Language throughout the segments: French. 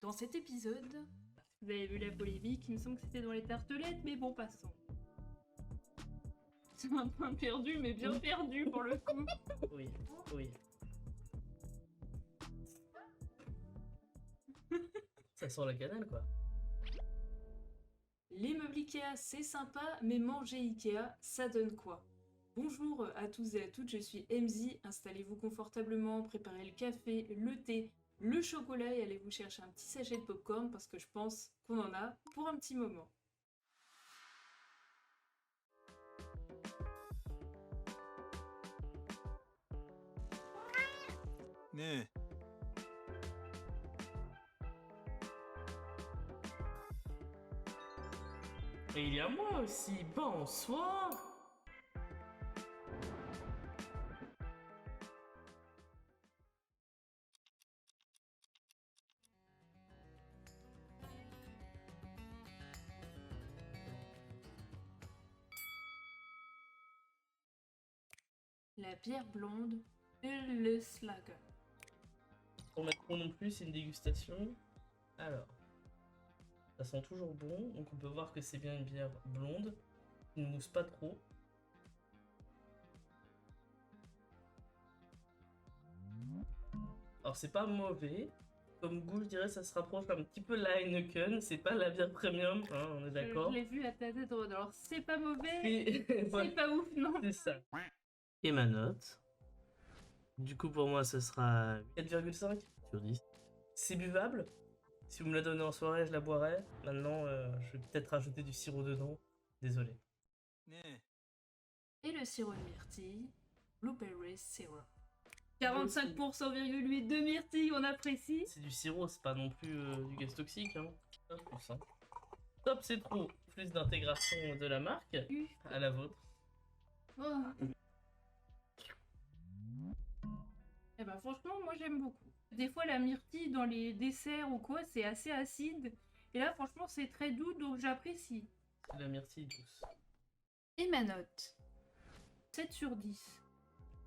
Dans cet épisode, Vous avez vu la polémique, il me semble que c'était dans les tartelettes, mais bon, passons. C'est un point perdu, mais bien perdu pour le coup. Oui, oui. Ça sent la cannelle, quoi. les meubles Ikea c'est sympa, mais manger Ikea, ça donne quoi? Bonjour à tous et à toutes, je suis MZ, installez-vous confortablement, préparez le café, le thé, le chocolat et allez vous chercher un petit sachet de popcorn parce que je pense qu'on en a pour un petit moment. 네. Et il y a moi aussi, bonsoir. La bière blonde, le Slager. Pour mettre trop non plus, c'est une dégustation. Alors, ça sent toujours bon, donc on peut voir que c'est bien une bière blonde, qui ne mousse pas trop. Alors c'est pas mauvais, comme goût je dirais ça se rapproche un petit peu de la Heineken, c'est pas la bière premium, hein, on est d'accord. Je l'ai vu à ta tête, alors c'est pas mauvais, Et voilà, c'est pas ouf, non. c'est ça. Et ma note, du coup pour moi ce sera 4,5 sur 10. C'est buvable. Si vous me la donnez en soirée, je la boirai. Maintenant, je vais peut-être rajouter du sirop dedans. Désolé. 네. Et le sirop de myrtille, Blueberry Syrup. 45,8% de myrtille, on apprécie. C'est du sirop, c'est pas non plus du gaz toxique. Hein. Pas plus, hein. Top, c'est trop. Plus d'intégration de la marque. À la vôtre. Oh. Eh ben franchement, moi j'aime beaucoup. Des fois la myrtille dans les desserts ou quoi, c'est assez acide. Et là franchement c'est très doux, donc j'apprécie. C'est la myrtille douce. Et ma note, 7 sur 10.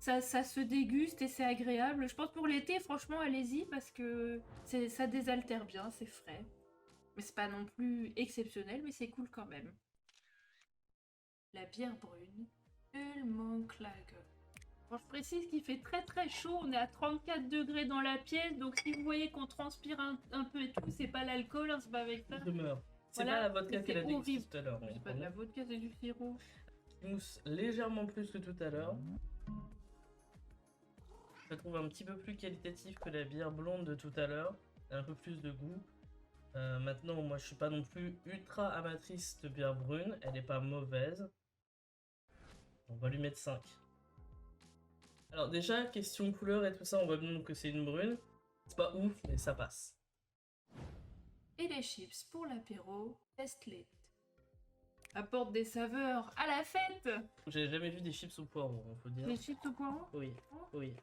Ça se déguste et c'est agréable. Je pense pour l'été, franchement, allez-y parce que ça désaltère bien, c'est frais. Mais c'est pas non plus exceptionnel, mais c'est cool quand même. la bière brune, Ullmann Lager. Bon, je précise qu'il fait très très chaud, on est à 34 degrés dans la pièce, donc si vous voyez qu'on transpire un peu et tout, c'est pas l'alcool, hein, c'est pas avec ça. Je meurs. C'est Voilà, pas la vodka mais qu'elle a c'est dégustée horrible. tout à l'heure. C'est pas de la vodka, c'est du sirop. Mousse légèrement plus que tout à l'heure. Je la trouve un petit peu plus qualitative que la bière blonde de tout à l'heure. Un peu plus de goût. Maintenant, moi je suis pas non plus ultra amatrice de bière brune. Elle est pas mauvaise. On va lui mettre 5. Alors déjà, question couleur et tout ça, on voit bien que c'est une brune. C'est pas ouf, mais ça passe. Et les chips pour l'apéro, Festlate. Apporte des saveurs à la fête. J'ai jamais vu des chips au poireau, faut dire. Les chips au poireau. Oui, oui.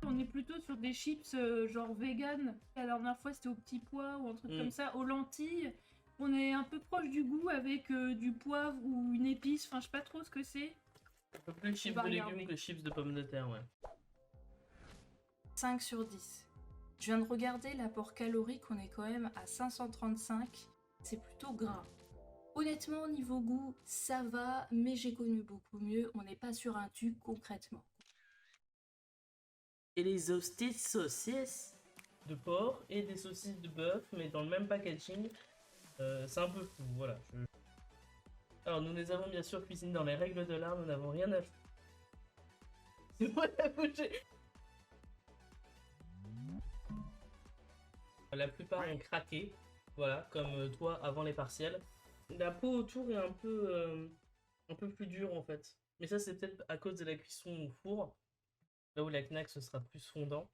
On est plutôt sur des chips genre vegan. La dernière fois c'était au petit pois ou un truc comme ça, aux lentilles. On est un peu proche du goût avec du poivre ou une épice, enfin je sais pas trop ce que c'est. Un peu plus chips va de regarder. légumes que chips de pommes de terre, ouais. 5 sur 10. Je viens de regarder l'apport calorique, on est quand même à 535. C'est plutôt gras. Honnêtement, au niveau goût, ça va, mais j'ai connu beaucoup mieux. On n'est pas sur un tube concrètement. Et les hosties saucisses de porc et des saucisses de bœuf, mais dans le même packaging. C'est un peu fou, voilà. Alors, nous les avons bien sûr cuisinées dans les règles de l'art, nous n'avons rien à... C'est moi la bouger. La plupart ont craqué, voilà, comme toi avant les partiels. La peau autour est un peu plus dure en fait. Mais ça c'est peut-être à cause de la cuisson au four. Là où la knack ce sera plus fondant.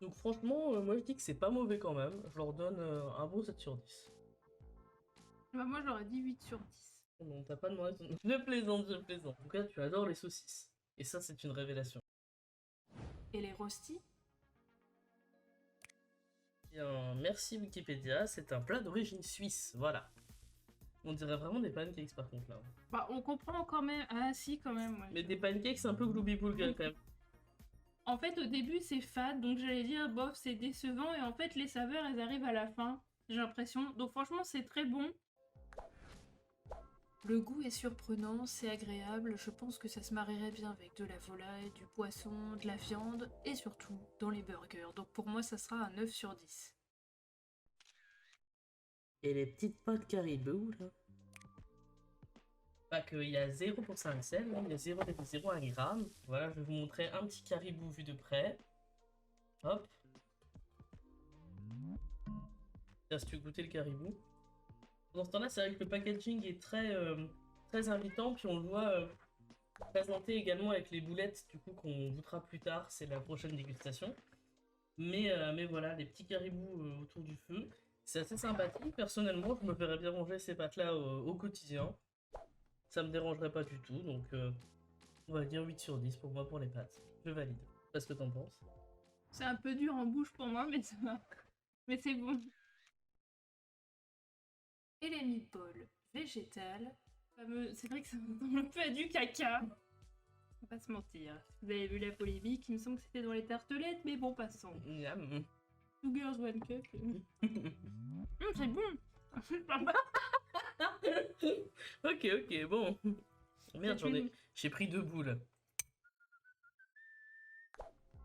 Donc franchement, moi je dis que c'est pas mauvais quand même. Je leur donne un bon 7 sur 10. Bah, moi j'aurais dit 8 sur 10. Non, t'as pas demandé ton... Je plaisante, je plaisante. En tout cas, tu adores les saucisses. Et ça, c'est une révélation. Et les rostis? Bien, merci Wikipédia, c'est un plat d'origine suisse, voilà. On dirait vraiment des pancakes par contre là. Bah on comprend quand même, ah si quand même, ouais. Mais des pancakes un peu gloubi-boulga quand même. En fait, au début, c'est fade, donc j'allais dire, bof, c'est décevant, et en fait, les saveurs, elles arrivent à la fin, j'ai l'impression. Donc franchement, c'est très bon. Le goût est surprenant, c'est agréable, je pense que ça se marierait bien avec de la volaille, du poisson, de la viande, et surtout dans les burgers. Donc pour moi, ça sera un 9 sur 10. Et les petites pâtes caribou, là. Pas qu'il y a 0% de sel, hein, il y a 0,01 g. Voilà, je vais vous montrer un petit caribou vu de près. Hop. Tiens, si tu veux goûter le caribou. Dans ce temps-là, c'est vrai que le packaging est très invitant, puis on le voit présenté également avec les boulettes, du coup, qu'on goûtera plus tard, c'est la prochaine dégustation. Mais voilà, les petits caribous autour du feu, c'est assez sympathique. Personnellement, je me verrais bien manger ces pâtes-là au quotidien. Ça me dérangerait pas du tout, donc on va dire 8 sur 10 pour moi pour les pâtes. Je valide. Qu'est-ce que t'en penses? C'est un peu dur en bouche pour moi, mais ça va. Mais c'est bon. Et les meatballs végétales. C'est vrai que ça ressemble un peu à du caca. On va pas se mentir. Vous avez vu la polémique, il me semble que c'était dans les tartelettes, mais bon, passons. Miam. Two girls, one cup. C'est bon. C'est pas mal. Ok, bon. Merde, j'ai pris 2 boules.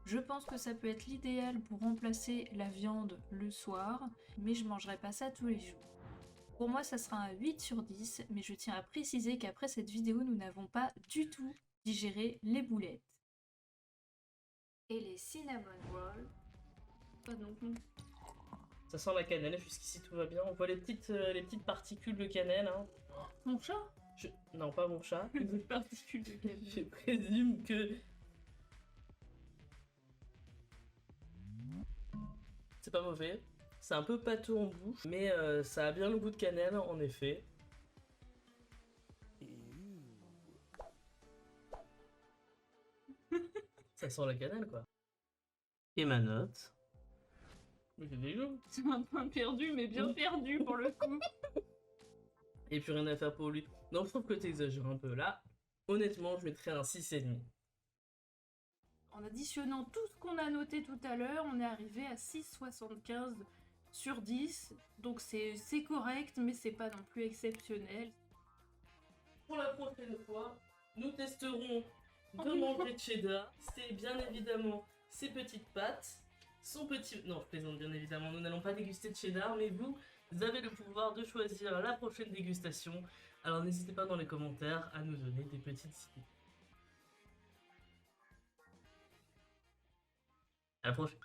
Je pense que ça peut être l'idéal pour remplacer la viande le soir, mais je mangerai pas ça tous les jours. Pour moi, ça sera un 8 sur 10, mais je tiens à préciser qu'après cette vidéo, nous n'avons pas du tout digéré les boulettes. Et les cinnamon rolls. Pas non plus. Ça sent la cannelle, jusqu'ici tout va bien. On voit les petites particules de cannelle. Hein. Mon chat. Non, pas mon chat. Les particules de cannelle. Je présume que... C'est pas mauvais. C'est un peu pâteux en bouche, mais ça a bien le goût de cannelle, en effet. Ça sent la cannelle, quoi. Et ma note. Mais c'est dégueu. C'est un point perdu, mais bien perdu pour le coup. Et puis rien à faire pour lui. Non, je trouve que t'exagères un peu là. Honnêtement, je mettrais un 6,5. En additionnant tout ce qu'on a noté tout à l'heure, on est arrivé à 6,75 sur 10. Donc c'est correct, mais c'est pas non plus exceptionnel. Pour la prochaine fois, nous testerons de manger cheddar. C'est bien évidemment ses petites pâtes, son petit... Non, je plaisante bien évidemment, nous n'allons pas déguster de cheddar, mais vous avez le pouvoir de choisir la prochaine dégustation. Alors n'hésitez pas dans les commentaires à nous donner des petites idées. À la prochaine.